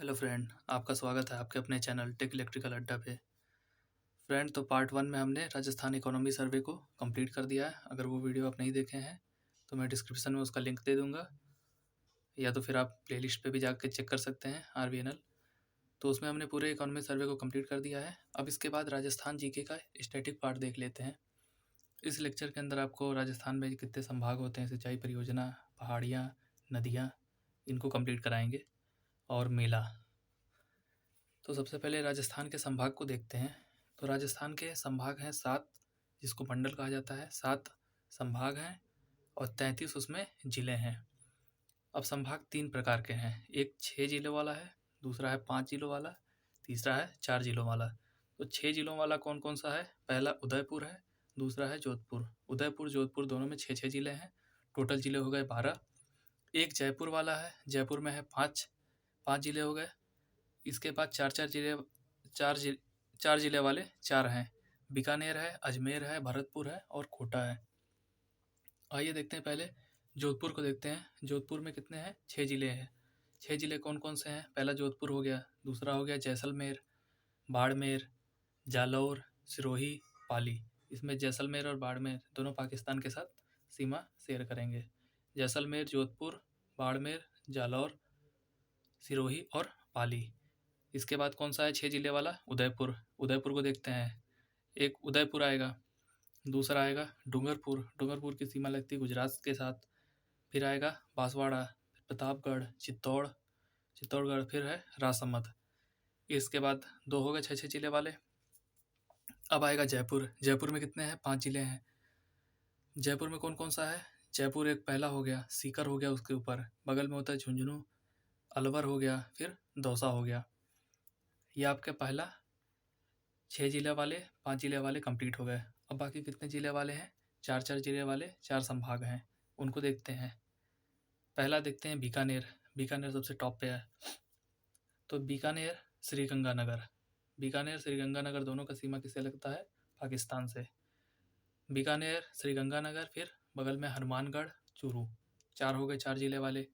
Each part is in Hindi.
हेलो फ्रेंड, आपका स्वागत है आपके अपने चैनल टेक इलेक्ट्रिकल अड्डा पे। फ्रेंड, तो पार्ट 1 में हमने राजस्थान इकोनॉमी सर्वे को कंप्लीट कर दिया है। अगर वो वीडियो आप नहीं देखे हैं तो मैं डिस्क्रिप्शन में उसका लिंक दे दूंगा, या तो फिर आप प्लेलिस्ट पे भी जाकर चेक कर सकते हैं RVNL। तो उसमें हमने पूरे इकोनॉमी सर्वे को कंप्लीट कर दिया है। अब इसके बाद राजस्थान जीके का स्टैटिक पार्ट देख लेते हैं। इस लेक्चर के अंदर आपको राजस्थान में कितने संभाग होते हैं, सिंचाई परियोजना, पहाड़ियाँ, नदियाँ, इनको कंप्लीट कराएंगे, और मेला। तो सबसे पहले राजस्थान के संभाग को देखते हैं। तो राजस्थान के संभाग हैं 7, जिसको मंडल कहा जाता है। 7 संभाग हैं और 33 उसमें ज़िले हैं। अब संभाग 3 प्रकार के हैं, एक 6 ज़िलों वाला है, दूसरा है 5 ज़िलों वाला, तीसरा है 4 ज़िलों वाला। तो 6 ज़िलों वाला कौन कौन सा है? पहला उदयपुर है, दूसरा है जोधपुर। उदयपुर जोधपुर दोनों में 6-6 ज़िले हैं, टोटल ज़िले हो गए 12। एक जयपुर वाला है, जयपुर में है 5 ज़िले हो गए। इसके बाद चार ज़िले वाले 4 हैं, बीकानेर है, अजमेर है, भरतपुर है और कोटा है। आइए देखते हैं, पहले जोधपुर को देखते हैं। जोधपुर में कितने हैं? 6 ज़िले हैं। 6 ज़िले कौन कौन से हैं? पहला जोधपुर हो गया, दूसरा हो गया जैसलमेर, बाड़मेर, जालौर, सिरोही, पाली। इसमें जैसलमेर और बाड़मेर दोनों पाकिस्तान के साथ सीमा शेयर करेंगे। जैसलमेर, जोधपुर, बाड़मेर, जालौर, सिरोही और पाली। इसके बाद कौन सा है 6 ज़िले वाला? उदयपुर। उदयपुर को देखते हैं, एक उदयपुर आएगा, दूसरा आएगा डूंगरपुर। डूंगरपुर की सीमा लगती है गुजरात के साथ। फिर आएगा बांसवाड़ा, फिर प्रतापगढ़, चित्तौड़गढ़, फिर है राजसमंद। इसके बाद 2 हो गए 6-6 ज़िले वाले। अब आएगा जयपुर। जयपुर में कितने हैं? 5 ज़िले हैं। जयपुर में कौन कौन सा है? जयपुर एक पहला हो गया, सीकर हो गया, उसके ऊपर बगल में होता है झुंझुनू, अलवर हो गया, फिर दौसा हो गया। ये आपके पहला 6 ज़िले वाले, 5 ज़िले वाले कंप्लीट हो गए। अब बाकी कितने ज़िले वाले हैं? 4-4 ज़िले वाले 4 संभाग हैं, उनको देखते हैं। पहला देखते हैं बीकानेर। बीकानेर सबसे टॉप पे है। तो बीकानेर, श्रीगंगानगर। बीकानेर श्रीगंगानगर दोनों का सीमा किससे लगता है? पाकिस्तान से। बीकानेर, श्रीगंगानगर, फिर बगल में हनुमानगढ़, चूरू। 4 हो गए 4 ज़िले वाले।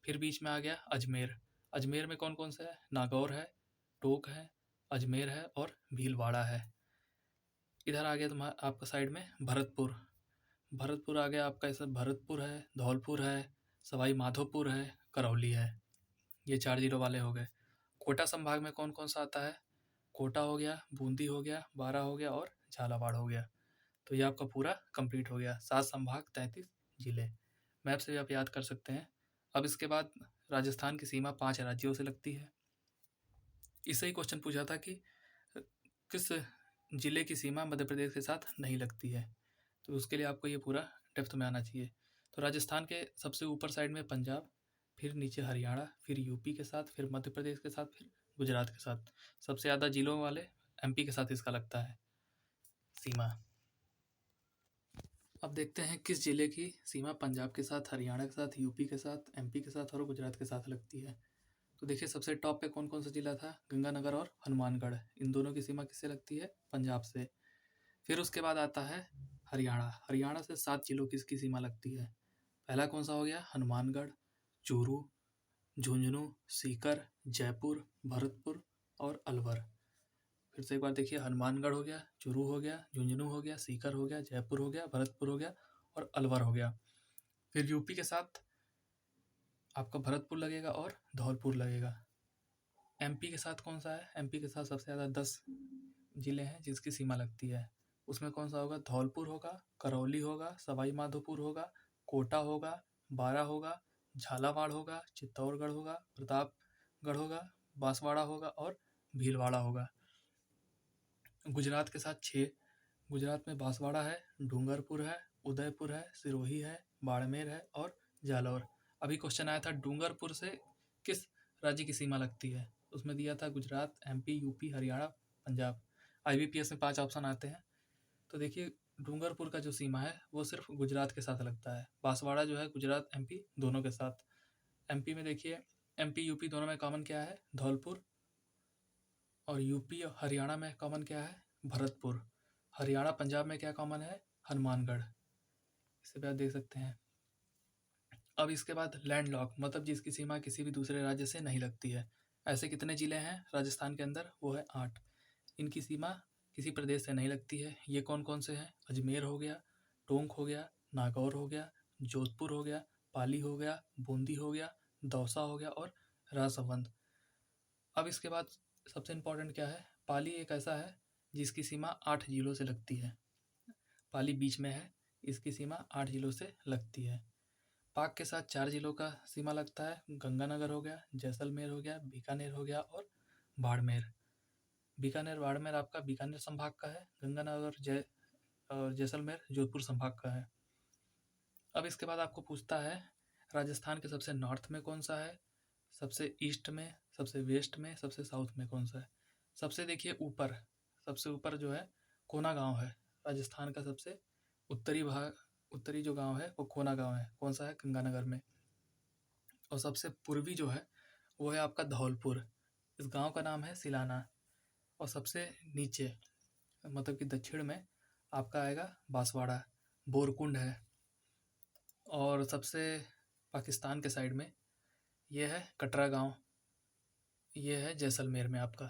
फिर बीच में आ गया अजमेर। अजमेर में कौन कौन सा है? नागौर है, टोंक है, अजमेर है और भीलवाड़ा है। इधर आ गया तुम्हारा आपका साइड में भरतपुर। भरतपुर आ गया आपका, ऐसा भरतपुर है, धौलपुर है, सवाई माधोपुर है, करौली है। ये 4 ज़िलों वाले हो गए। कोटा संभाग में कौन कौन सा आता है? कोटा हो गया, बूंदी हो गया, बारा हो गया और झालावाड़ हो गया। तो ये आपका पूरा कंप्लीट हो गया। 7 संभाग, 33 ज़िले। मैप से भी आप याद कर सकते हैं। अब इसके बाद राजस्थान की सीमा 5 राज्यों से लगती है। इससे ही क्वेश्चन पूछा था कि किस ज़िले की सीमा मध्य प्रदेश के साथ नहीं लगती है, तो उसके लिए आपको ये पूरा डेप्थ में आना चाहिए। तो राजस्थान के सबसे ऊपर साइड में पंजाब, फिर नीचे हरियाणा, फिर यूपी के साथ, फिर मध्य प्रदेश के साथ, फिर गुजरात के साथ। सबसे ज़्यादा ज़िलों वाले MP के साथ इसका लगता है सीमा। अब देखते हैं किस ज़िले की सीमा पंजाब के साथ, हरियाणा के साथ, यूपी के साथ, MP के साथ और गुजरात के साथ लगती है। तो देखिए, सबसे टॉप पे कौन कौन सा ज़िला था? गंगानगर और हनुमानगढ़। इन दोनों की सीमा किससे लगती है? पंजाब से। फिर उसके बाद आता है हरियाणा। हरियाणा से 7 ज़िलों की इसकी सीमा लगती है। पहला कौन सा हो गया? हनुमानगढ़, चूरू, झुंझुनू, सीकर, जयपुर, भरतपुर और अलवर। फिर से एक बार देखिए, हनुमानगढ़ हो गया, चूरू हो गया, झुंझुनू हो गया, सीकर हो गया, जयपुर हो गया, भरतपुर हो गया और अलवर हो गया। फिर यूपी के साथ आपका भरतपुर लगेगा और धौलपुर लगेगा। MP के साथ कौन सा है? MP के साथ सबसे ज़्यादा 10 ज़िले हैं जिसकी सीमा लगती है। उसमें कौन सा होगा? धौलपुर होगा, करौली होगा, सवाई माधोपुर होगा, कोटा होगा, बारा होगा, झालावाड़ होगा, चित्तौड़गढ़ होगा, प्रतापगढ़ होगा, बांसवाड़ा होगा और भीलवाड़ा होगा। गुजरात के साथ 6। गुजरात में बांसवाड़ा है, डूंगरपुर है, उदयपुर है, सिरोही है, बाड़मेर है और जालौर। अभी क्वेश्चन आया था डूंगरपुर से किस राज्य की सीमा लगती है, उसमें दिया था Gujarat, MP, UP, Haryana, Punjab. IBPS में 5 ऑप्शन आते हैं। तो देखिए, डूंगरपुर का जो सीमा है वो सिर्फ गुजरात के साथ लगता है। बांसवाड़ा जो है गुजरात, MP दोनों के साथ। MP में देखिए, MP यूपी दोनों में कॉमन क्या है? धौलपुर। और यूपी और हरियाणा में कॉमन क्या है? भरतपुर। हरियाणा पंजाब में क्या कॉमन है? हनुमानगढ़। इसे भी आप देख सकते हैं। अब इसके बाद लैंडलॉक, मतलब जिसकी सीमा किसी भी दूसरे राज्य से नहीं लगती है। ऐसे कितने ज़िले हैं राजस्थान के अंदर? वो है 8। इनकी सीमा किसी प्रदेश से नहीं लगती है। ये कौन कौन से हैं? अजमेर हो गया, टोंक हो गया, नागौर हो गया, जोधपुर हो गया, पाली हो गया, बूंदी हो गया, दौसा हो गया और राजसमंद। अब इसके बाद सबसे इम्पोर्टेंट क्या है? पाली एक ऐसा है जिसकी सीमा 8 जिलों से लगती है। पाली बीच में है, इसकी सीमा 8 जिलों से लगती है। पाक के साथ 4 जिलों का सीमा लगता है। गंगानगर हो गया, जैसलमेर हो गया, बीकानेर हो गया और बाड़मेर। बीकानेर बाड़मेर आपका बीकानेर संभाग का है। गंगानगर और जैसलमेर जोधपुर संभाग का है। अब इसके बाद आपको पूछता है राजस्थान के सबसे नॉर्थ में कौन सा है, सबसे ईस्ट में, सबसे वेस्ट में, सबसे साउथ में कौन सा है। सबसे देखिए ऊपर, सबसे ऊपर जो है कोना गांव है। राजस्थान का सबसे उत्तरी भाग, उत्तरी जो गांव है वो कोना गांव है। कौन सा है? गंगानगर में। और सबसे पूर्वी जो है वो है आपका धौलपुर। इस गांव का नाम है सिलाना। और सबसे नीचे मतलब कि दक्षिण में आपका आएगा बांसवाड़ा, बोरकुंड है। और सबसे पाकिस्तान के साइड में ये है कटरा गांव, ये है जैसलमेर में आपका।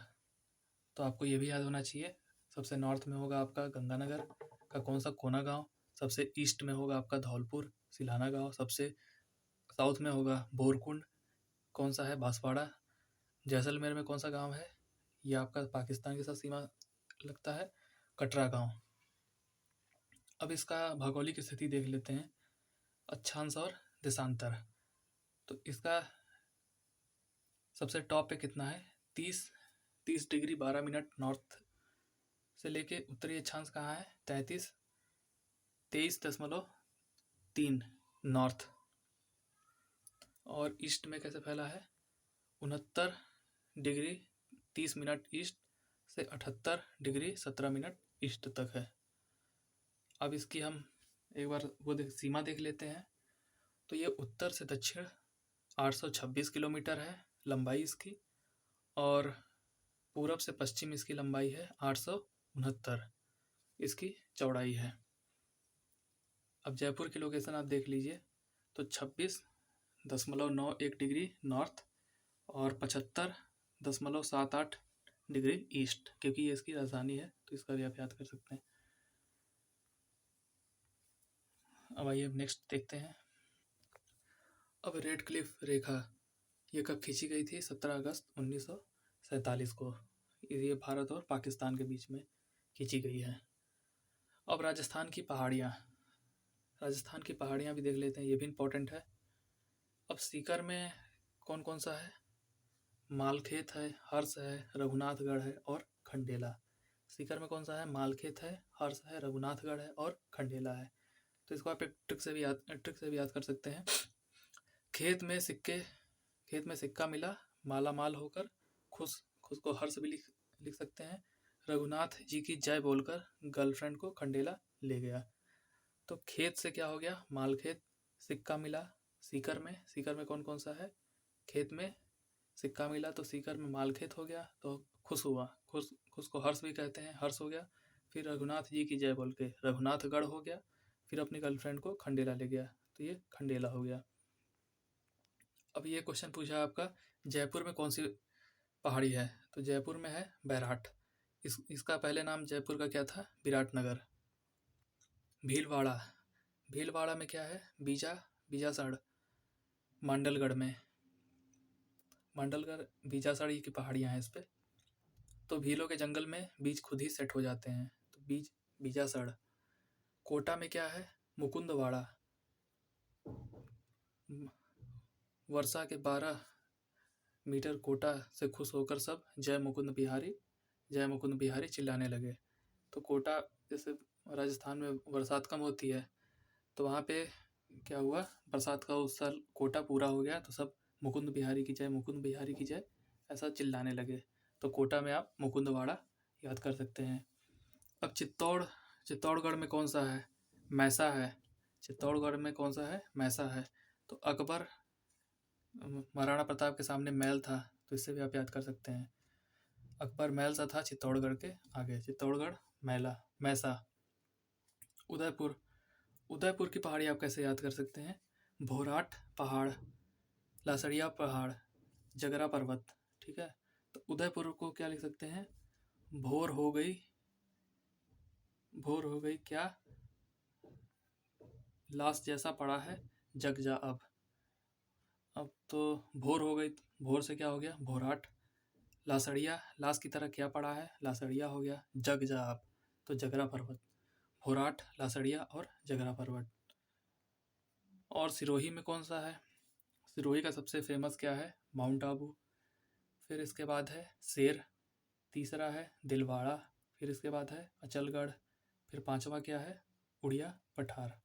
तो आपको ये भी याद होना चाहिए। सबसे नॉर्थ में होगा आपका गंगानगर का कौन सा कोना गांव, सबसे ईस्ट में होगा आपका धौलपुर सिलाना गांव, सबसे साउथ में होगा बोरकुंड, कौन सा है? बांसवाड़ा। जैसलमेर में कौन सा गांव है? ये आपका पाकिस्तान के साथ सीमा लगता है, कटरा गांव। अब इसका भौगोलिक स्थिति देख लेते हैं, अक्षांश और देशांतर। तो इसका सबसे टॉप पे कितना है? 30 डिग्री 12 मिनट नॉर्थ से लेके उत्तरी अक्षांश कहाँ है? 23.3 नॉर्थ। और ईस्ट में कैसे फैला है? 69 डिग्री 30 मिनट ईस्ट से 78 डिग्री 17 मिनट ईस्ट तक है। अब इसकी हम एक बार वो सीमा देख लेते हैं। तो ये उत्तर से दक्षिण 826 किलोमीटर है लंबाई इसकी, और पूरब से पश्चिम इसकी लंबाई है 869 इसकी चौड़ाई है। अब जयपुर की लोकेशन आप देख लीजिए, तो 26.91 डिग्री नॉर्थ और 75.78 डिग्री ईस्ट, क्योंकि ये इसकी राजधानी है तो इसका भी आप याद कर सकते हैं। अब आइए नेक्स्ट देखते हैं। अब रेड क्लिफ रेखा ये कब खींची गई थी? 17 अगस्त 1947 को। ये भारत और पाकिस्तान के बीच में खींची गई है। अब राजस्थान की पहाड़ियाँ, राजस्थान की पहाड़ियाँ भी देख लेते हैं, ये भी इम्पोर्टेंट है। अब सीकर में कौन कौन सा है? मालखेत है, हर्ष है, रघुनाथगढ़ है और खंडेला। सीकर में कौन सा है? मालखेत है, हर्ष है, रघुनाथगढ़ है और खंडेला है। तो इसको आप एक ट्रिक से भी याद कर सकते हैं। खेत में सिक्का मिला, माला माल होकर खुश को हर्ष भी लिख सकते हैं। रघुनाथ जी की जय बोलकर गर्लफ्रेंड को खंडेला ले गया। तो खेत से क्या हो गया? मालखेत। सिक्का मिला सीकर में कौन कौन सा है? खेत में सिक्का मिला तो सीकर में मालखेत हो गया, तो खुश हुआ, खुश को हर्ष भी कहते हैं, हर्ष हो गया। फिर रघुनाथ जी की जय बोल के रघुनाथगढ़ हो गया। फिर अपनी गर्लफ्रेंड को खंडेला ले गया, तो ये खंडेला हो गया। अब ये क्वेश्चन पूछा आपका जयपुर में कौन सी पहाड़ी है? तो जयपुर में है बैराट। इसका पहले नाम जयपुर का क्या था? विराटनगर। भीलवाड़ा में क्या है? बीजासड़। मांडलगढ़ में, बीजासड़ की पहाड़ियाँ हैं इस पे। तो भीलों के जंगल में बीज खुद ही सेट हो जाते हैं, तो बीजासड़। कोटा में क्या है? मुकुंदवाड़ा। वर्षा के 12 मीटर कोटा से खुश होकर सब जय मुकुंद बिहारी चिल्लाने लगे। तो कोटा, जैसे राजस्थान में बरसात कम होती है तो वहाँ पे क्या हुआ, बरसात का उस साल कोटा पूरा हो गया तो सब मुकुंद बिहारी की जय ऐसा चिल्लाने लगे। तो कोटा में आप मुकुंदवाड़ा याद कर सकते हैं। अब चित्तौड़गढ़ में कौन सा है? मैसा है। चित्तौड़गढ़ में कौन सा है? मैसा है। तो अकबर महाराणा प्रताप के सामने महल था, तो इससे भी आप याद कर सकते हैं। अकबर महल सा था चित्तौड़गढ़ के आगे, चित्तौड़गढ़ मैसा। उदयपुर की पहाड़ी आप कैसे याद कर सकते हैं? भोराट पहाड़, लासड़िया पहाड़, जगरा पर्वत, ठीक है। तो उदयपुर को क्या लिख सकते हैं, भोर हो गई, भोर हो गई क्या, लाश जैसा पड़ा है, जग जा अब तो भोर हो गई, भोर से क्या हो गया, भोराट। लासड़िया, लाश की तरह क्या पड़ा है, लासड़िया हो गया। जग जा अब, तो जगरा पर्वत। भोराट, लासड़िया और जगरा पर्वत। और सिरोही में कौन सा है, सिरोही का सबसे फेमस क्या है, माउंट आबू। फिर इसके बाद है शेर, तीसरा है दिलवाड़ा, फिर इसके बाद है अचलगढ़, फिर पांचवा क्या है, उड़िया पठार।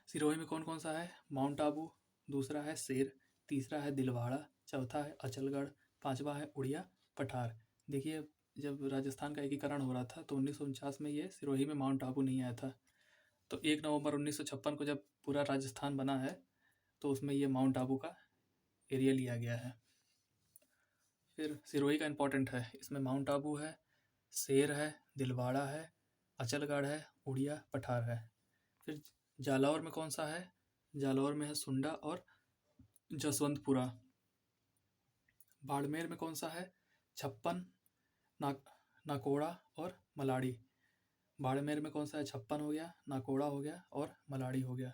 सिरोही में कौन कौन सा है, माउंट आबू, दूसरा है शेर, तीसरा है दिलवाड़ा, चौथा है अचलगढ़, पांचवा है उड़िया पठार। देखिए, जब राजस्थान का एकीकरण हो रहा था तो 1949 में ये सिरोही में माउंट आबू नहीं आया था। तो 1 नवंबर 1956 को जब पूरा राजस्थान बना है तो उसमें ये माउंट आबू का एरिया लिया गया है। फिर सिरोही का इम्पोर्टेंट है, इसमें माउंट आबू है, शेर है, दिलवाड़ा है, अचलगढ़ है, उड़िया पठार है। फिर जालौर में कौन सा है, जालौर में है सुंडा और जसवंतपुरा। बाड़मेर में कौन सा है, छप्पन, नाकोड़ा और मलाड़ी। बाड़मेर में कौन सा है, छप्पन हो गया, नाकोड़ा हो गया और मलाड़ी हो गया।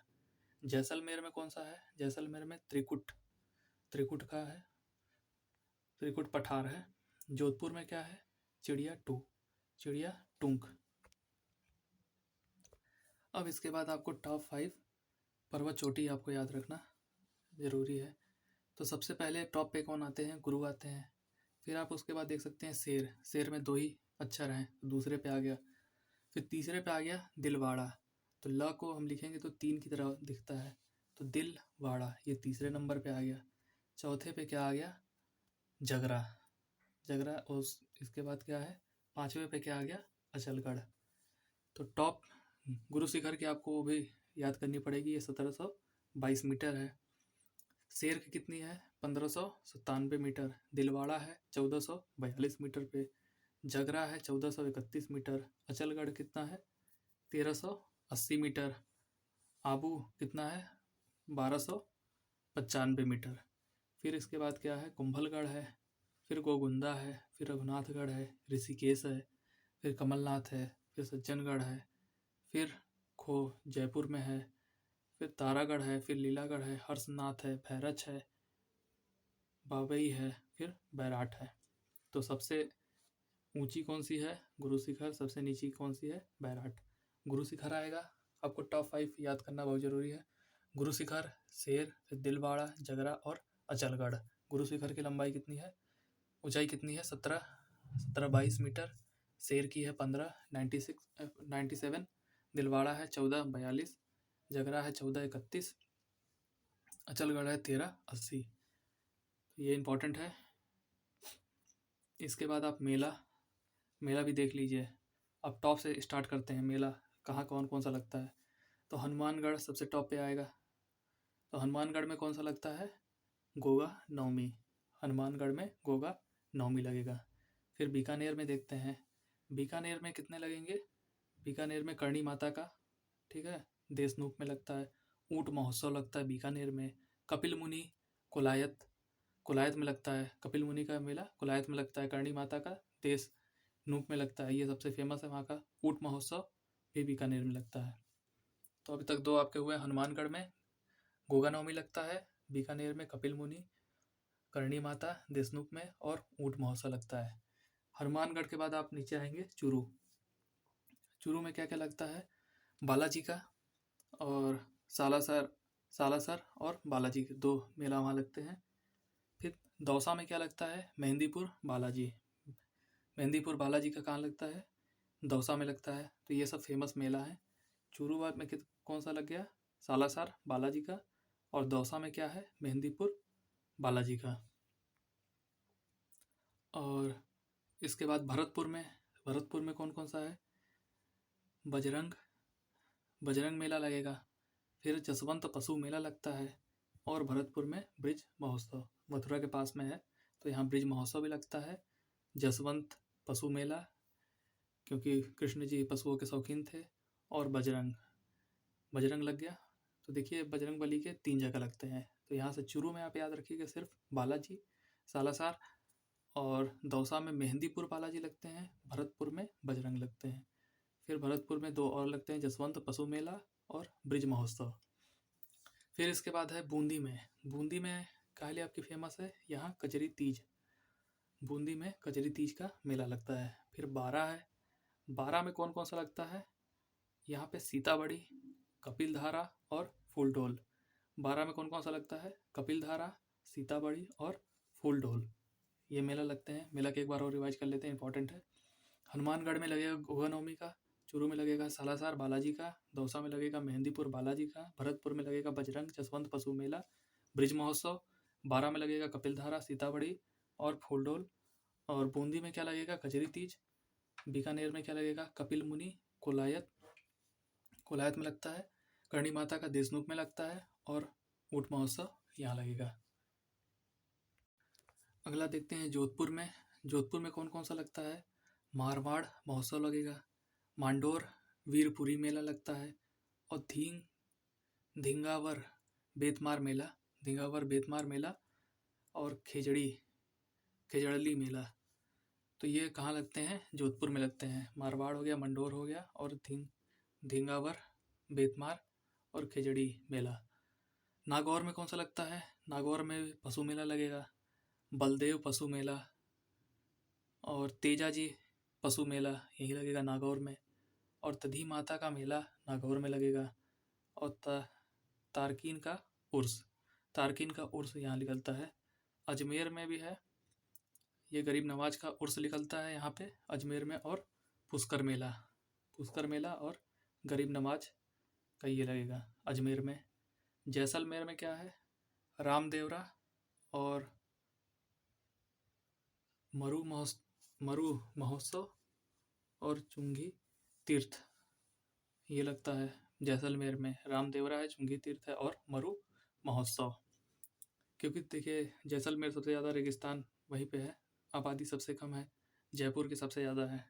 जैसलमेर में कौन सा है, जैसलमेर में त्रिकुट, त्रिकुट का है, त्रिकुट पठार है। जोधपुर में क्या है, चिड़िया टू, चिड़िया टूंक। अब इसके बाद आपको टॉप 5 पर्वत चोटी आपको याद रखना ज़रूरी है। तो सबसे पहले टॉप पे कौन आते हैं, गुरु आते हैं। फिर आप उसके बाद देख सकते हैं शेर, शेर में 2 ही अक्षर हैं, दूसरे पे आ गया। फिर तीसरे पे आ गया दिलवाड़ा, तो ल को हम लिखेंगे तो 3 की तरह दिखता है, तो दिलवाड़ा, ये तीसरे नंबर पे आ गया। चौथे पे क्या आ गया, जगरा, जगरा। और इसके बाद क्या है, पांचवे पे क्या आ गया, अचलगढ़। तो टॉप गुरु शिखर की आपको वो भी याद करनी पड़ेगी, ये 1722 मीटर है। शेर की कितनी है, 1597 मीटर। दिलवाड़ा है 1442 मीटर पे। जगरा है 1431 मीटर। अचलगढ़ कितना है, 1380 मीटर। आबू कितना है, 1295 मीटर। फिर इसके बाद क्या है, कुंभलगढ़ है, फिर गोगुंदा है, फिर रघुनाथगढ़ है, ऋषिकेश है, फिर कमलनाथ है, फिर सज्जनगढ़ है, फिर खो जयपुर में है, फिर तारागढ़ है, फिर लीलागढ़ है, हर्षनाथ है, भैरच है, बाबई है, फिर बैराट है। तो सबसे ऊंची कौन सी है, गुरु शिखर। सबसे नीची कौन सी है, बैराट। गुरु शिखर आएगा, आपको टॉप 5 याद करना बहुत ज़रूरी है। गुरु शिखर, शेर, फिर दिलवाड़ा, जगरा और अचलगढ़। गुरु शिखर की लंबाई कितनी है, ऊंचाई कितनी है, 1722 मीटर। शेर की है 1597। दिलवाड़ा है 1442। जगरा है 1431। अचलगढ़ है 1380। ये इंपॉर्टेंट है। इसके बाद आप मेला, मेला भी देख लीजिए। अब टॉप से स्टार्ट करते हैं, मेला कहाँ कौन कौन सा लगता है। तो हनुमानगढ़ सबसे टॉप पे आएगा। तो हनुमानगढ़ में कौन सा लगता है, गोगा नवमी। हनुमानगढ़ में गोगा नवमी लगेगा। फिर बीकानेर में देखते हैं, बीकानेर में कितने लगेंगे। बीकानेर में करणी माता का, ठीक है, देशनूक में लगता है। ऊँट महोत्सव लगता है बीकानेर में। कपिल मुनि, कोलायत, कोलायत में लगता है। कपिल मुनि का मेला कोलायत में लगता है। करणी माता का देश नूक में लगता है, ये सबसे फेमस है वहाँ का। ऊँट महोत्सव भी बीकानेर में लगता है। तो अभी तक 2 आपके हुए, हनुमानगढ़ में गोगा नवमी लगता है, बीकानेर में कपिल मुनि, करणी माता, देशनूक में और ऊँट महोत्सव लगता है। हनुमानगढ़ के बाद आप नीचे आएंगे चूरू। चूरू में क्या क्या लगता है, बालाजी का और सालासर, सालासर और बालाजी के 2 मेला वहाँ लगते हैं। फिर दौसा में क्या लगता है, मेहंदीपुर बालाजी। मेहंदीपुर बालाजी का कहाँ लगता है, दौसा में लगता है। तो ये सब फेमस मेला है। चूरूबाद में कौन सा लग गया, सालासर बालाजी का। और दौसा में क्या है, मेहंदीपुर बालाजी का। और इसके बाद भरतपुर में, भरतपुर में कौन कौन सा है, बजरंग, बजरंग मेला लगेगा। फिर जसवंत पशु मेला लगता है। और भरतपुर में ब्रिज महोत्सव, मथुरा के पास में है तो यहाँ ब्रिज महोत्सव भी लगता है। जसवंत पशु मेला, क्योंकि कृष्ण जी पशुओं के शौकीन थे। और बजरंग, बजरंग लग गया। तो देखिए बजरंग बली के 3 जगह लगते हैं। तो यहाँ से चूरू में आप याद रखिएगा सिर्फ बालाजी, सालासर, और दौसा में मेहंदीपुर बालाजी लगते हैं, भरतपुर में बजरंग लगते हैं। फिर भरतपुर में 2 और लगते हैं, जसवंत पशु मेला और ब्रिज महोत्सव। फिर इसके बाद है बूंदी में काहे लिए आपकी फेमस है, यहाँ कजरी तीज, बूंदी में कजरी तीज का मेला लगता है। फिर बारा है, बारा में कौन कौन सा लगता है, यहाँ पे सीताबड़ी, कपिलधारा और फूलडोल। बारा में कौन कौन सा लगता है, कपिलधारा, सीताबड़ी और फूलडोल, ये मेला लगते हैं। मेला के एक बार और रिवाइज कर लेते हैं, इंपॉर्टेंट है। हनुमानगढ़ में लगेगा गुहा नवमी का, चूरू में लगेगा सालासर बालाजी का, दौसा में लगेगा मेहंदीपुर बालाजी का, भरतपुर में लगेगा बजरंग जसवंत पशु मेला ब्रिज महोत्सव, बारा में लगेगा कपिलधारा, सीताबड़ी और फूलडोल, और बूंदी में क्या लगेगा, कजरी तीज, बीकानेर में क्या लगेगा, कपिल मुनि, कोलायत में लगता है, करणी माता का देशमुख में लगता है, और ऊंट महोत्सव यहाँ लगेगा। अगला देखते हैं जोधपुर में कौन कौन सा लगता है, मारवाड़ महोत्सव लगेगा, मांडोर वीरपुरी मेला लगता है, और धिंगावर बेतमार मेला और खेजड़ली मेला। तो ये कहाँ लगते हैं, जोधपुर में लगते हैं। मारवाड़ हो गया, मंडोर हो गया, और धिंगावर, बेतमार और खेजड़ी मेला। नागौर में कौन सा लगता है, नागौर में पशु मेला लगेगा, बलदेव पशु मेला और तेजाजी पशु मेला यही लगेगा नागौर में, और तधी माता का मेला नागौर में लगेगा, और तारकीन का उर्स यहाँ निकलता है। अजमेर में भी है, ये गरीब नवाज का उर्स निकलता है यहाँ पे अजमेर में, और पुष्कर मेला और गरीब नवाज का ये लगेगा अजमेर में। जैसलमेर में क्या है, रामदेवरा और मरु महोत्सव और चुंगी तीर्थ ये लगता है जैसलमेर में। रामदेवरा है, चुंगी तीर्थ है और मरु महोत्सव। क्योंकि देखिए जैसलमेर सबसे ज़्यादा रेगिस्तान वहीं पे है, आबादी सबसे कम है, जयपुर की सबसे ज़्यादा है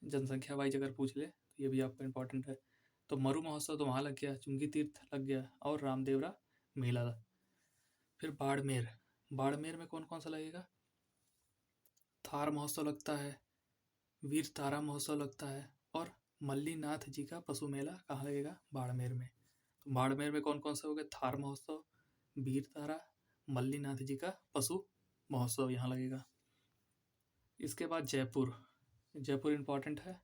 जनसंख्या वाइज अगर पूछ ले तो ये भी आपको इम्पोर्टेंट है। तो मरु महोत्सव तो वहाँ लग गया, चुंगी तीर्थ लग गया, और रामदेवरा मेला। फिर बाड़मेर में कौन कौन सा लगेगा, थार महोत्सव लगता है, वीर तारा महोत्सव लगता है, और मल्लीनाथ जी का पशु मेला कहाँ लगेगा, बाड़मेर में। तो बाड़मेर में कौन कौन सा हो गया, थार महोत्सव, वीर तारा, मल्लीनाथ जी का पशु महोत्सव यहाँ लगेगा। इसके बाद जयपुर इम्पॉर्टेंट है।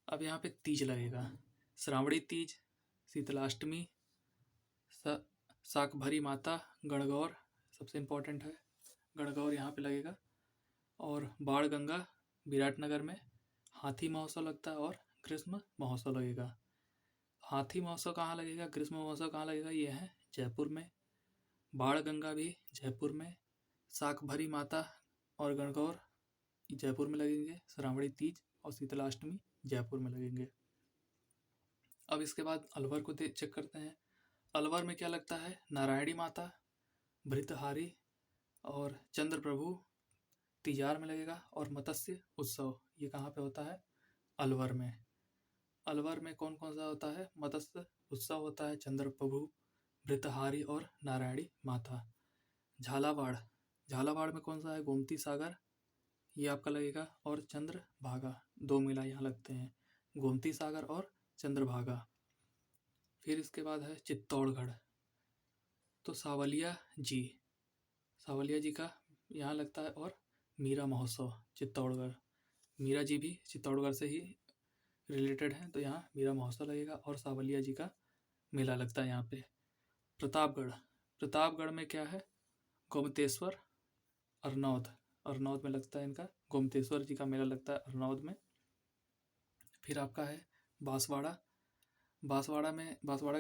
अब यहाँ पे तीज लगेगा, श्रावणी तीज, शीतलाष्टमी, शाकभरी माता, गणगौर सबसे इम्पोर्टेंट है, गणगौर यहाँ पे लगेगा, और बाण गंगा विराटनगर में, हाथी महोत्सव लगता है, और ग्रीष्म महोत्सव लगेगा। हाथी महोत्सव कहाँ लगेगा, ग्रीष्म महोत्सव कहाँ लगेगा, ये है जयपुर में। बाण गंगा भी जयपुर में, शाकभरी माता और गणगौर जयपुर में लगेंगे, श्रावणी तीज और शीतलाष्टमी जयपुर में लगेंगे। अब इसके बाद अलवर को चेक करते हैं। अलवर में क्या लगता है, नारायणी माता, भृतहारी और चंद्र प्रभु तिजार में लगेगा, और मत्स्य उत्सव ये कहाँ पे होता है, अलवर में। अलवर में कौन कौन सा होता है, मत्स्य उत्सव होता है, चंद्र प्रभु, भृतहारी और नारायणी माता। झालावाड़ में कौन सा है, गोमती सागर ये आपका लगेगा, और चंद्रभागा, 2 मेला यहाँ लगते हैं, गोमती सागर और चंद्रभागा। फिर इसके बाद है चित्तौड़गढ़, तो सावलिया जी का यहाँ लगता है, और मीरा महोत्सव चित्तौड़गढ़, मीरा जी भी चित्तौड़गढ़ से ही रिलेटेड हैं, तो यहाँ मीरा महोत्सव लगेगा, और सावलिया जी का मेला लगता है यहाँ पे। प्रतापगढ़ में क्या है, गोमतेश्वर, अरनौद में लगता है इनका, गोमतेश्वर जी का मेला लगता है अरनौद में। फिर आपका है बांसवाड़ा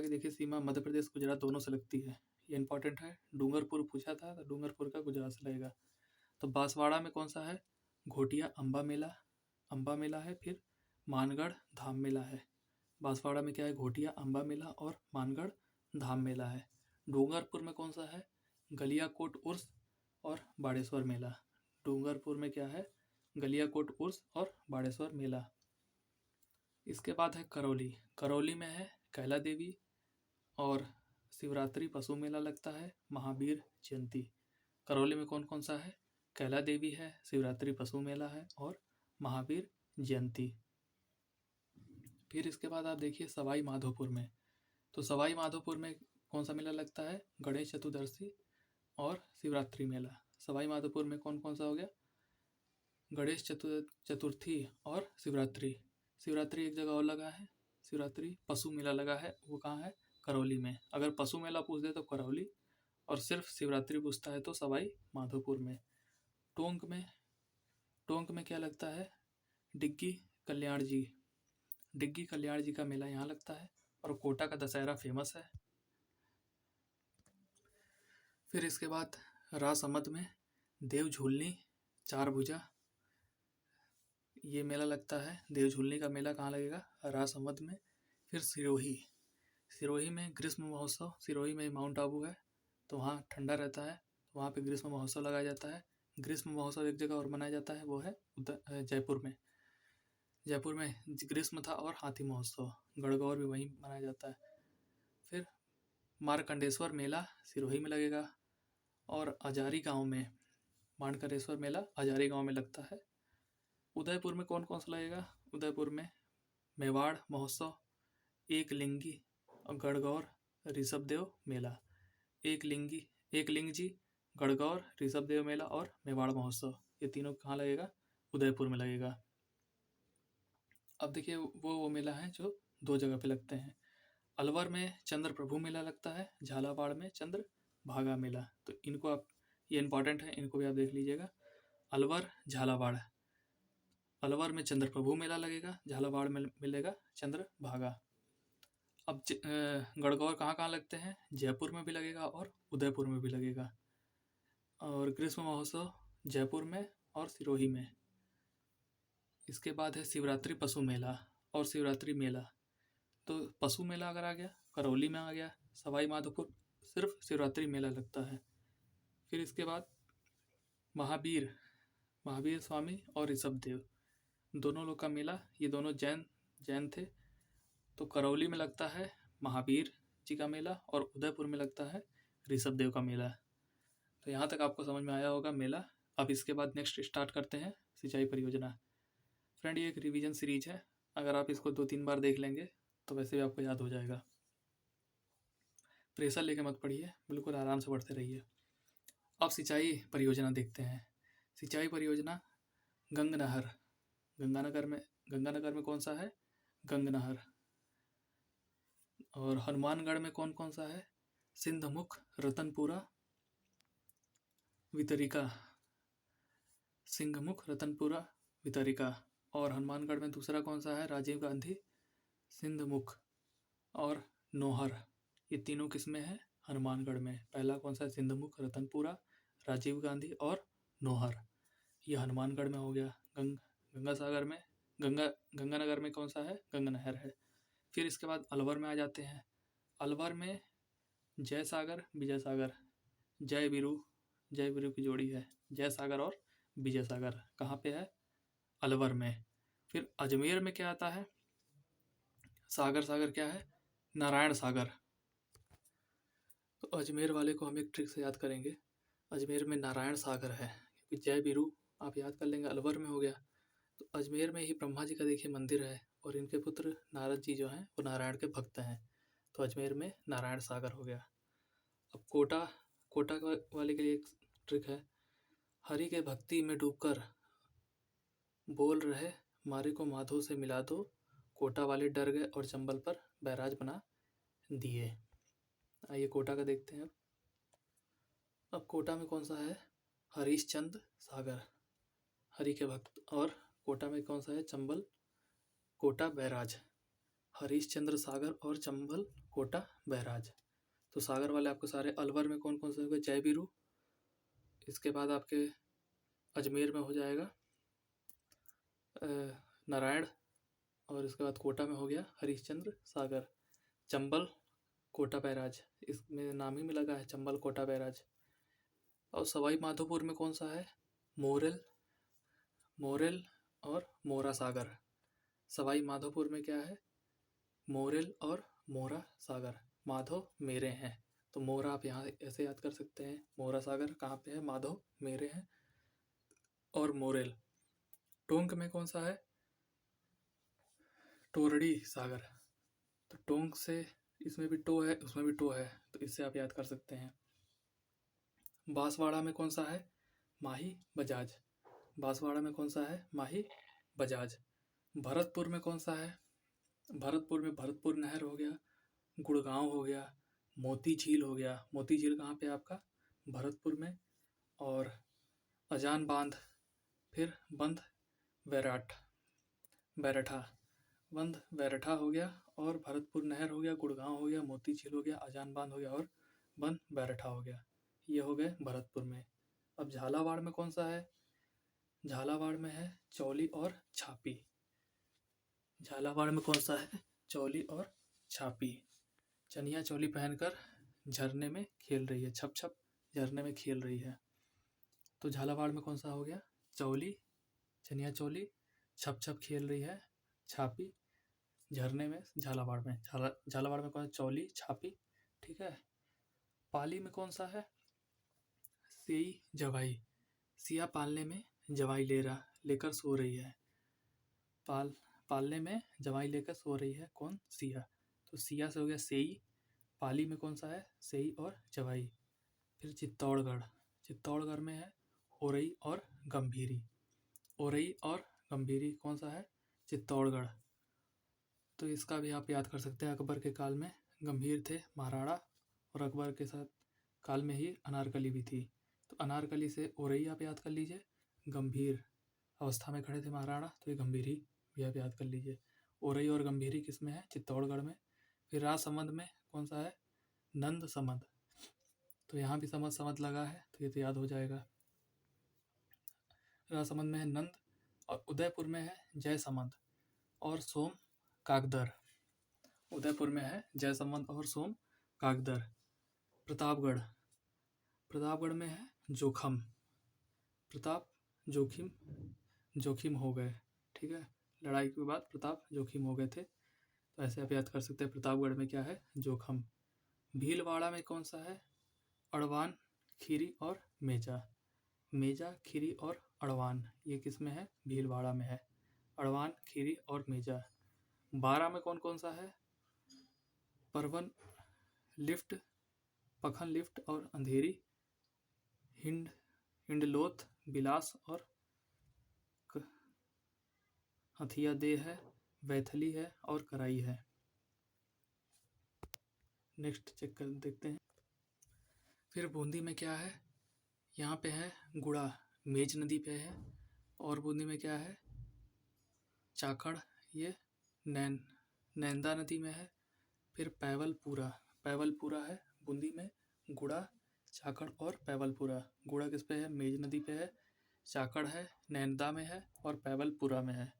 की देखिए सीमा मध्य प्रदेश गुजरात दोनों से लगती है, ये इंपॉर्टेंट है। डूंगरपुर पूछा था, तो डूंगरपुर का गुजरात से लगेगा। तो बांसवाड़ा में कौन सा है, घोटिया अम्बा मेला है। फिर मानगढ़ धाम मेला है। बांसवाड़ा में क्या है, घोटिया अम्बा मेला और मानगढ़ धाम मेला है। डूंगरपुर में कौन सा है, गलियाकोट उर्स और बाड़ेश्वर मेला। डूंगरपुर में क्या है, गलियाकोट उर्स और बाड़ेश्वर मेला। इसके बाद है करौली में है कैला देवी और शिवरात्रि पशु मेला लगता है, महावीर जयंती। करौली में कौन कौन सा है? कैला देवी है, शिवरात्रि पशु मेला है और महावीर जयंती। फिर इसके बाद आप देखिए सवाई माधोपुर में, तो सवाई माधोपुर में कौन सा मेला लगता है? गणेश चतुर्दशी और शिवरात्रि मेला। सवाई माधोपुर में कौन कौन सा हो गया? गणेश चतुर्थी और शिवरात्रि। शिवरात्रि एक जगह और लगा है, शिवरात्रि पशु मेला लगा है, वो कहाँ है? करौली में। अगर पशु मेला पूछ दे तो करौली, और सिर्फ शिवरात्रि पूछता है तो सवाई माधोपुर में। टोंक में क्या लगता है? डिग्गी कल्याण जी। डिग्गी कल्याण जी का मेला यहाँ लगता है, और कोटा का दशहरा फेमस है। फिर इसके बाद राजसमंद में देव झूलनी चार भुजा, ये मेला लगता है। देव झूलनी का मेला कहाँ लगेगा? राजसमंद में। फिर सिरोही में ग्रीष्म महोत्सव। सिरोही में माउंट आबू है तो वहाँ ठंडा रहता है, तो वहाँ पे ग्रीष्म महोत्सव लगाया जाता है। ग्रीष्म महोत्सव एक जगह और मनाया जाता है, वो है जयपुर में। जयपुर में ग्रीष्म था और हाथी महोत्सव, गणगौर भी वहीं मनाया जाता है। फिर मार्कंडेश्वर मेला सिरोही में लगेगा, और अजारी गांव में मार्कंडेश्वर मेला अजारी गांव में लगता है। उदयपुर में कौन कौन सा लगेगा? उदयपुर में मेवाड़ महोत्सव, एक लिंगी और गणगौर ऋषभदेव मेला। एक लिंग जी, गणगौर ऋषभदेव मेला और मेवाड़ महोत्सव, ये तीनों कहाँ लगेगा? उदयपुर में लगेगा। अब देखिए वो मेला है जो दो जगह पे लगते हैं। अलवर में चंद्र प्रभु मेला लगता है, झालावाड़ में चंद्र भागा मेला। तो इनको आप, ये इंपॉर्टेंट है, इनको भी आप देख लीजिएगा। अलवर झालावाड़, अलवर में चंद्र प्रभु मेला लगेगा, झालावाड़ में मिलेगा चंद्र भागा। अब गणगौर कहाँ कहाँ लगते हैं? जयपुर में भी लगेगा और उदयपुर में भी लगेगा। और ग्रीष्म महोत्सव जयपुर में और सिरोही में। इसके बाद है शिवरात्रि पशु मेला और शिवरात्रि मेला। तो पशु मेला अगर आ गया, करौली में आ गया। सवाई माधोपुर सिर्फ शिवरात्रि मेला लगता है। फिर इसके बाद महावीर स्वामी और ऋषभदेव, दोनों लोग का मेला, ये दोनों जैन थे। तो करौली में लगता है महावीर जी का मेला और उदयपुर में लगता है ऋषभदेव का मेला। तो यहाँ तक आपको समझ में आया होगा मेला। अब इसके बाद नेक्स्ट स्टार्ट करते हैं सिंचाई परियोजना। फ्रेंड, ये एक रिवीजन सीरीज है, अगर आप इसको 2-3 बार देख लेंगे तो वैसे भी आपको याद हो जाएगा। प्रेशर लेके मत पढ़िए, बिल्कुल आराम से पढ़ते रहिए। अब सिंचाई परियोजना देखते हैं। सिंचाई परियोजना गंगनहर, गंगानगर में कौन सा है? गंगनहर। और हनुमानगढ़ में कौन कौन सा है? सिंधमुख, रतनपुरा, वितरिका। सिंहमुख, रतनपुरा, वितरिका। और हनुमानगढ़ में दूसरा कौन सा है? राजीव गांधी, सिंधमुख और नौहर। ये तीनों किस में है? हनुमानगढ़ में। पहला कौन सा है? सिंधमुख, रतनपुरा, राजीव गांधी और नौहर, ये हनुमानगढ़ में हो गया। गंगासागर में गंगानगर में कौन सा है? गंगनहर है। फिर इसके बाद अलवर में आ जाते हैं। अलवर में जय सागर, विजय सागर, जय वीरू की जोड़ी है। जय सागर और विजय सागर कहाँ पे है? अलवर में। फिर अजमेर में क्या आता है? सागर क्या है? नारायण सागर। तो अजमेर वाले को हम एक ट्रिक से याद करेंगे। अजमेर में नारायण सागर है, क्योंकि जय वीरू आप याद कर लेंगे, अलवर में हो गया। तो अजमेर में ही ब्रह्मा जी का देखिए मंदिर है, और इनके पुत्र नारद जी जो हैं वो नारायण के भक्त हैं। तो अजमेर में नारायण सागर हो गया। अब कोटा वाले के लिए एक ट्रिक है। हरि के भक्ति में डूबकर बोल रहे मारे को माधो से मिला दो, कोटा वाले डर गए और चंबल पर बैराज बना दिए। आइए कोटा का देखते हैं। अब कोटा में कौन सा है? हरीशचंद्र सागर, हरि के भक्त। और कोटा में कौन सा है? चंबल कोटा बैराज। हरीशचंद्र सागर और चंबल कोटा बैराज। तो सागर वाले आपको सारे। अलवर में कौन कौन से हो गए? जय वीरू। इसके बाद आपके अजमेर में हो जाएगा नारायण, और इसके बाद कोटा में हो गया हरीशचंद्र सागर। चंबल कोटा बैराज, इसमें नाम ही में लगा है चंबल कोटा बैराज। और सवाई माधोपुर में कौन सा है? मोरेल और मोरा सागर। सवाई माधोपुर में क्या है? मोरेल और मोरा सागर। माधो मेरे हैं तो मोहरा आप यहाँ ऐसे याद कर सकते हैं, मोहरा सागर कहाँ पे है, माधव मेरे हैं। और मोरेल, टोंक में कौन सा है, टोरड़ी सागर। तो टोंक से इसमें भी टो है, उसमें भी टो है, तो इससे आप याद कर सकते हैं। बांसवाड़ा में कौन सा है, माही बजाज। बांसवाड़ा में कौन सा है, माही बजाज। भरतपुर में कौन सा है, भरतपुर में भरतपुर नहर हो गया, गुड़गांव हो गया, मोती झील हो गया। मोती झील कहाँ पे है आपका, भरतपुर में। और अजान बांध, फिर बंध बैरठा, बंध बैरठा हो गया, और भरतपुर नहर हो गया, गुड़गांव हो गया, मोती झील हो गया, अजान बांध हो गया, और बंध बैरठा हो गया। ये हो गए भरतपुर में। अब झालावाड़ में कौन सा है, झालावाड़ में है चौली और छापी। झालावाड़ में कौन सा है, चौली और छापी। चनिया चोली पहनकर झरने में खेल रही है, छप छप झरने में खेल रही है। तो झालावाड़ में कौन सा हो गया, चौली, चनिया चोली, छप छप खेल रही है, छापी झरने में। झालावाड़ में झालावाड़ में कौन है, चौली, छापी। ठीक है। पाली में कौन सा है, सेई जवाई। सिया पालने में जवाई लेकर सो रही है। पालने में जवाई लेकर सो रही है कौन, सिया। तो सिया से हो गया सेई। पाली में कौन सा है, सेई और जवाई। फिर चित्तौड़गढ़ में है ओरई और गंभीरी। ओरई और गंभीरी कौन सा है, चित्तौड़गढ़। तो इसका भी आप याद कर सकते हैं, अकबर के काल में गंभीर थे महाराणा, और अकबर के साथ काल में ही अनारकली भी थी। तो अनारकली से ओरई आप याद कर लीजिए, गंभीर अवस्था में खड़े थे महाराणा, तो ये गंभीरी भी आप याद कर लीजिए। ओरई और गंभीरी किस में है, चित्तौड़गढ़ में। फिर राजसमंद में कौन सा है, नंद समंद। तो यहाँ भी समझ लगा है, तो ये तो याद हो जाएगा। राजसमंद में है नंद, और उदयपुर में है जयसमंद और सोम कागदर। उदयपुर में है जयसमंद और सोम कागदर। प्रतापगढ़ में है जोखम। प्रताप जोखिम हो गए। ठीक है, लड़ाई के बाद प्रताप जोखिम हो गए थे, तो ऐसे आप याद कर सकते हैं। प्रतापगढ़ में क्या है, जोखम। भीलवाड़ा में कौन सा है, अड़वान, खीरी और मेजा। मेजा, खीरी और अड़वान, ये किस में है, भीलवाड़ा में है। अड़वान, खीरी और मेजा। बारा में कौन कौन सा है, परवन, लिफ्ट, पखन लिफ्ट और अंधेरी, हिंडलोथ, बिलास और हथिया दे है, वैथली है और कराई है। नेक्स्ट चेक कर देखते हैं। फिर बूंदी में क्या है, यहाँ पे है गुड़ा, मेज नदी पे है। और बूंदी में क्या है, चाकड़, ये नैंदा नदी में है। फिर पैवलपुरा है बूंदी में। गुड़ा, चाकड़ और पैवलपुरा। गुड़ा किस पे है, मेज नदी पे है। चाकड़ है, नैंदा में है, और पैवलपुरा में है।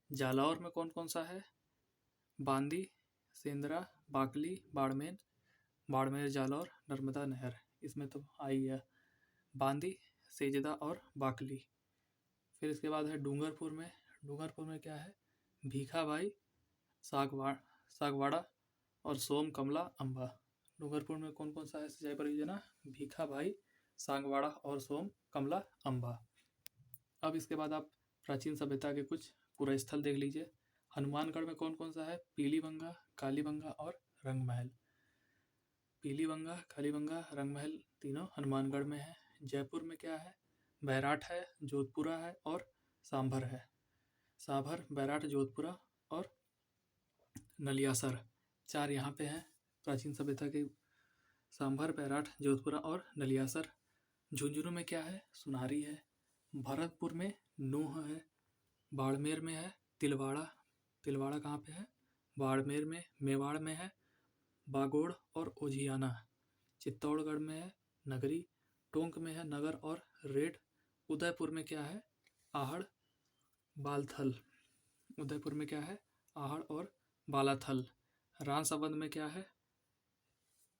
जालौर में कौन कौन सा है, बांदी, सेंदरा, बाकली, बाड़मेर, जालौर, नर्मदा नहर। इसमें तो आई है बांदी, सेजदा और बाकली। फिर इसके बाद है डूंगरपुर में क्या है, भीखाबाई, सागवाड़ा और सोम कमला अम्बा। डूंगरपुर में कौन कौन सा है सिंचाई परियोजना, भीखाबाई, सांगवाड़ा और सोम कमला अम्बा। अब इसके बाद आप प्राचीन सभ्यता के कुछ पूरा स्थल देख लीजिए। हनुमानगढ़ में कौन कौन सा है, पीलीबंगा, कालीबंगा और रंगमहल। पीलीबंगा, कालीबंगा, रंगमहल तीनों हनुमानगढ़ में है। जयपुर में क्या है, बैराठ है, जोधपुरा है और सांभर है। सांभर, बैराठ, जोधपुरा और नलियासर, चार यहाँ पे हैं प्राचीन सभ्यता के, सांभर, बैराठ, जोधपुरा और नलियासर। झुंझुनू में क्या है, सुनारी है। भरतपुर में नूह है। बाड़मेर में है तिलवाड़ा कहाँ पे है, बाड़मेर में। मेवाड़ में है बागोड़ और ओझियाना। चित्तौड़गढ़ में है नगरी। टोंक में है नगर और रेड। उदयपुर में क्या है, आहड़, बालथल। उदयपुर में क्या है, आहड़ और बालाथल। राजसमंद में क्या है,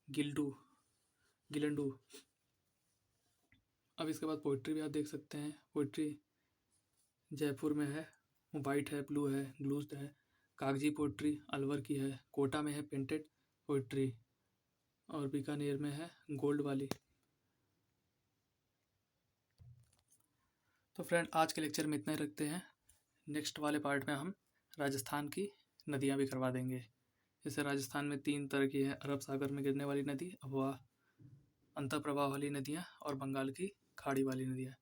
गिलंडू। अब इसके बाद पोइट्री भी आप देख सकते हैं। पोइट्री जयपुर में है वाइट है, ब्लू है, ग्लूस्ड है। कागजी पोइट्री अलवर की है। कोटा में है पेंटेड पोइट्री। और बीकानेर में है गोल्ड वाली। तो फ्रेंड आज के लेक्चर में इतना ही रखते हैं। नेक्स्ट वाले पार्ट में हम राजस्थान की नदियाँ भी करवा देंगे। जैसे राजस्थान में 3 तरह की है, अरब सागर में गिरने वाली नदी, अफवाह अंतःप्रवाह वाली नदियाँ और बंगाल की खाड़ी वाली नदियाँ।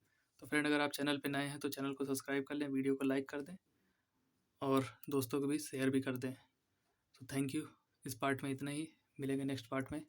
तो फ्रेंड अगर आप चैनल पे नए हैं तो चैनल को सब्सक्राइब कर लें, वीडियो को लाइक कर दें और दोस्तों को भी शेयर भी कर दें। तो थैंक यू। इस पार्ट में इतना ही, मिलेंगे नेक्स्ट पार्ट में।